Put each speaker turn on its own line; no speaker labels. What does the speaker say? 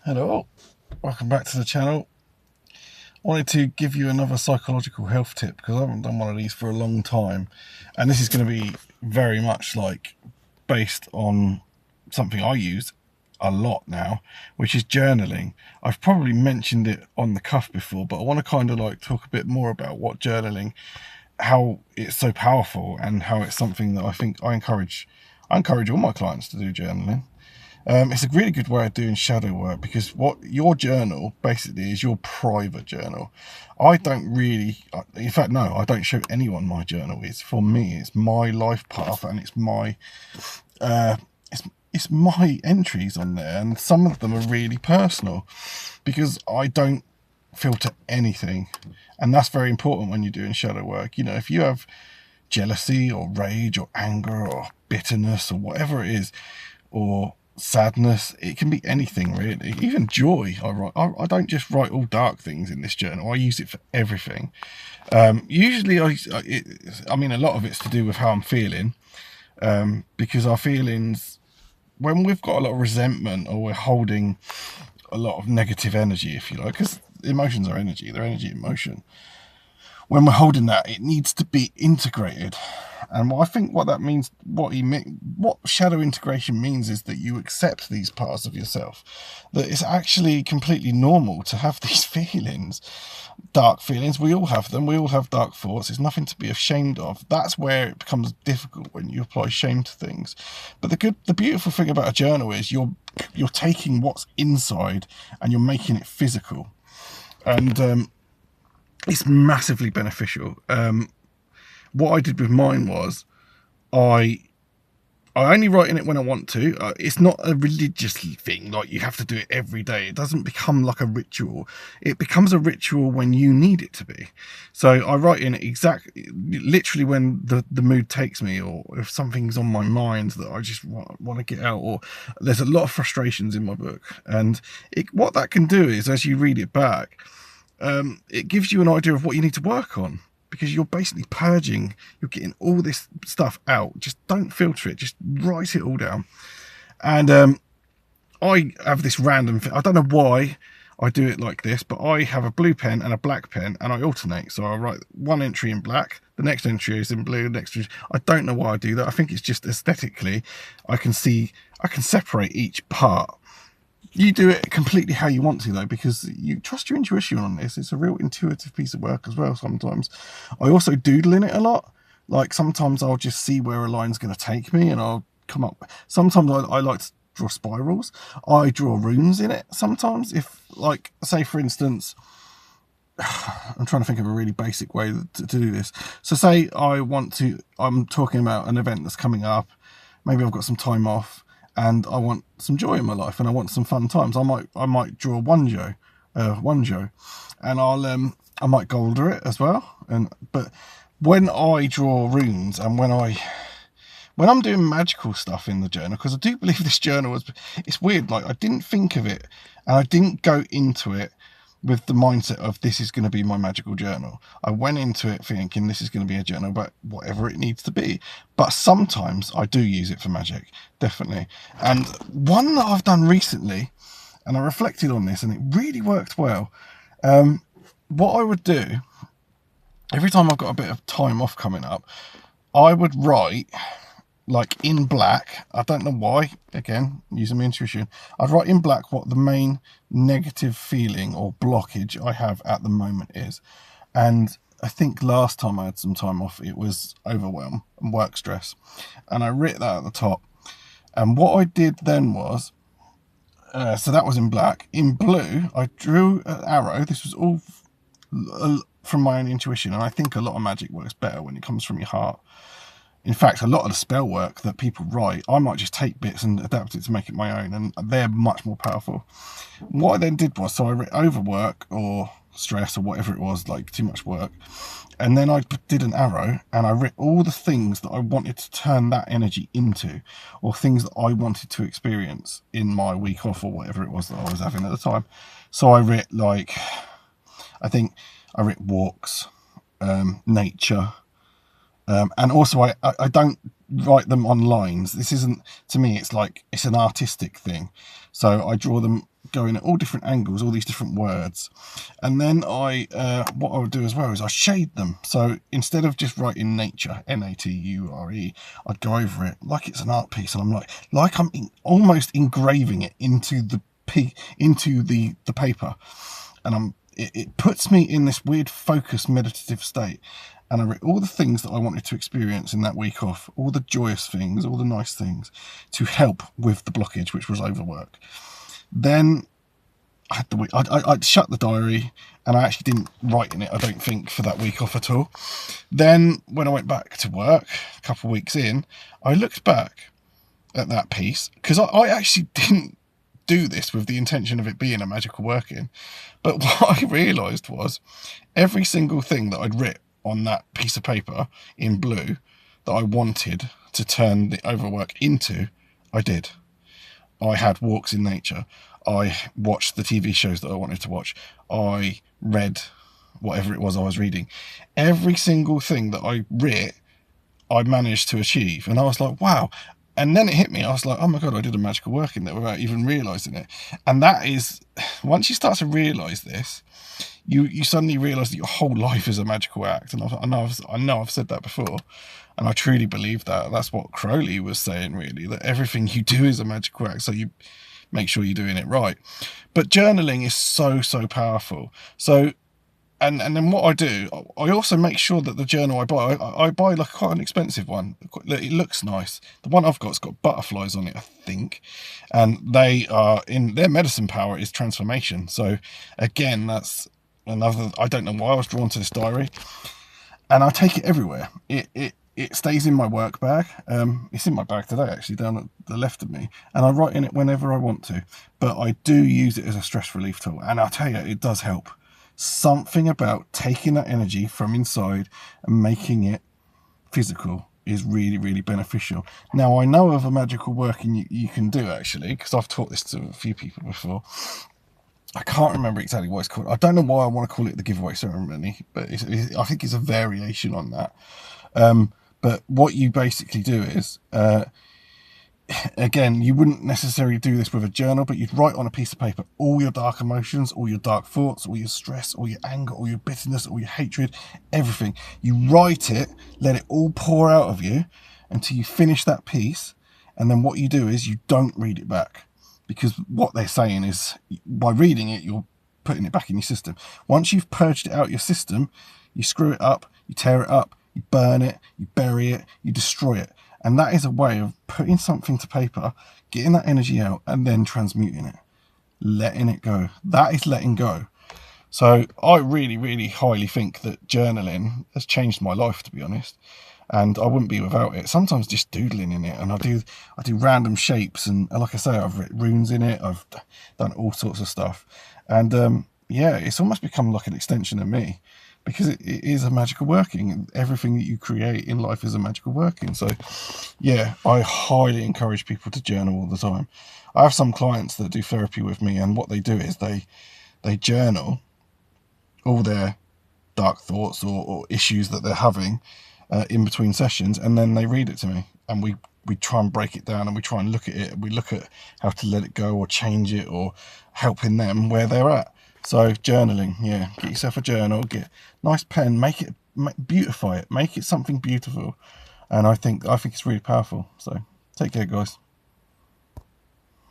Hello, welcome back to the channel. I wanted to give you another psychological health tip because I haven't done one of these for a long time, and this is going to be very much like based on something I use a lot now, which is journaling. I've probably mentioned it on the cuff before, but I want to kind of like talk a bit more about what journaling, how it's so powerful, and how it's something that I think I encourage all my clients to do journaling. It's a really good way of doing shadow work because what your journal basically is your private journal. I don't really, in fact, no, I don't show anyone my journal. It's for me. It's my life path, and it's my, it's my entries on there, and some of them are really personal because I don't filter anything, and that's very important when you're doing shadow work. You know, if you have jealousy or rage or anger or bitterness or whatever it is, or sadness, it can be anything really, even joy. I don't just write all dark things in this journal. I use it for everything. Usually I mean a lot of it's to do with how I'm feeling, because our feelings, when we've got a lot of resentment or we're holding a lot of negative energy, if you like, because emotions are energy, they're energy in motion. When we're holding that, it needs to be integrated. And I think what that means, what shadow integration means, is that you accept these parts of yourself, that it's actually completely normal to have these feelings, dark feelings. We all have them. We all have dark thoughts. It's nothing to be ashamed of. That's where it becomes difficult, when you apply shame to things. But the beautiful thing about a journal is you're taking what's inside and you're making it physical, and it's massively beneficial. What I did with mine was I only write in it when I want to. It's not a religious thing, like you have to do it every day. It doesn't become like a ritual. It becomes a ritual when you need it to be. So I write in it literally when the mood takes me, or if something's on my mind that I just want to get out, or there's a lot of frustrations in my book. And what that can do is, as you read it back, it gives you an idea of what you need to work on, because you're basically purging, you're getting all this stuff out. Just don't filter it, just write it all down. And I have this random thing, I don't know why I do it like this, but I have a blue pen and a black pen, and I alternate. So I write one entry in black, the next entry is in blue, the next entry, I don't know why I do that. I think it's just aesthetically, I can separate each part. You do it completely how you want to, though, because you trust your intuition on this. It's a real intuitive piece of work as well sometimes. I also doodle in it a lot. Like sometimes I'll just see where a line's going to take me and I'll come up. Sometimes I like to draw spirals. I draw runes in it sometimes. If, like, say for instance, I'm trying to think of a really basic way to do this. So say I'm talking about an event that's coming up. Maybe I've got some time off and I want some joy in my life and I want some fun times. I might draw one Joe, and I might golder it as well. But when I draw runes, and when I'm doing magical stuff in the journal, because I do believe this journal it's weird. Like, I didn't think of it and I didn't go into it with the mindset of this is going to be my magical journal. I went into it thinking this is going to be a journal about whatever it needs to be. But sometimes I do use it for magic, definitely. And one that I've done recently, and I reflected on this, and it really worked well. What I would do, every time I've got a bit of time off coming up, I would write, like in black, I don't know why, again, using my intuition, I'd write in black what the main negative feeling or blockage I have at the moment is. And I think last time I had some time off, it was overwhelm and work stress. And I wrote that at the top. And what I did then was, so that was in black. In blue, I drew an arrow. This was all from my own intuition. And I think a lot of magic works better when it comes from your heart. In fact, a lot of the spell work that people write, I might just take bits and adapt it to make it my own, and they're much more powerful. What I then did was, so I wrote overwork or stress or whatever it was, like too much work, and then I did an arrow and I wrote all the things that I wanted to turn that energy into, or things that I wanted to experience in my week off or whatever it was that I was having at the time. So I wrote, like, I think I wrote walks, nature, and also I don't write them on lines. This isn't, to me, it's like, it's an artistic thing. So I draw them going at all different angles, all these different words. And then what I would do as well is I shade them. So instead of just writing nature, Nature, I'd go over it like it's an art piece, and I'm almost engraving it into the paper, and it puts me in this weird focused meditative state. And I wrote all the things that I wanted to experience in that week off, all the joyous things, all the nice things, to help with the blockage, which was overwork. Then I had the week. I'd shut the diary, and I actually didn't write in it, I don't think, for that week off at all. Then when I went back to work a couple of weeks in, I looked back at that piece, because I actually didn't do this with the intention of it being a magical working. But what I realised was every single thing that I'd written on that piece of paper in blue that I wanted to turn the overwork into, I did. I had walks in nature. I watched the TV shows that I wanted to watch. I read whatever it was I was reading. Every single thing that I writ, I managed to achieve. And I was like, wow. And then it hit me. I was like, oh my God, I did a magical working there without even realising it. And that is, once you start to realise this, you suddenly realise that your whole life is a magical act. And I know I've said that before, and I truly believe that. That's what Crowley was saying, really, that everything you do is a magical act. So you make sure you're doing it right. But journaling is so powerful. So, and then what I do, I also make sure that the journal I buy like quite an expensive one. It looks nice. The one I've got's got butterflies on it, I think, and they are in their medicine power is transformation. So again, that's another. I don't know why I was drawn to this diary, and I take it everywhere. It stays in my work bag. It's in my bag today, actually, down at the left of me, and I write in it whenever I want to. But I do use it as a stress relief tool, and I'll tell you, it does help. Something about taking that energy from inside and making it physical is really beneficial. Now, I know of a magical working you can do, actually, because I've taught this to a few people before. I can't remember exactly what it's called. I don't know why I want to call it the giveaway ceremony, but I think it's a variation on that. But what you basically do is, again, you wouldn't necessarily do this with a journal, but you'd write on a piece of paper all your dark emotions, all your dark thoughts, all your stress, all your anger, all your bitterness, all your hatred, everything. You write it, let it all pour out of you until you finish that piece. And then what you do is you don't read it back, because what they're saying is by reading it, you're putting it back in your system. Once you've purged it out your system, you screw it up, you tear it up, you burn it, you bury it, you destroy it. And that is a way of putting something to paper, getting that energy out, and then transmuting it, letting it go. That is letting go. So I really highly think that journaling has changed my life, to be honest. And I wouldn't be without it. Sometimes just doodling in it, and I do random shapes, and like I say, I've written runes in it. I've done all sorts of stuff, and yeah, it's almost become like an extension of me, because it is a magical working. Everything that you create in life is a magical working. So yeah, I highly encourage people to journal all the time. I have some clients that do therapy with me, and what they do is they journal all their dark thoughts or issues that they're having in between sessions, and then they read it to me, and we try and break it down, and we try and look at it. We look at how to let it go or change it, or helping them where they're at. So journaling, yeah, get yourself a journal, get a nice pen, beautify it, make it something beautiful, and I think it's really powerful. So take care, guys.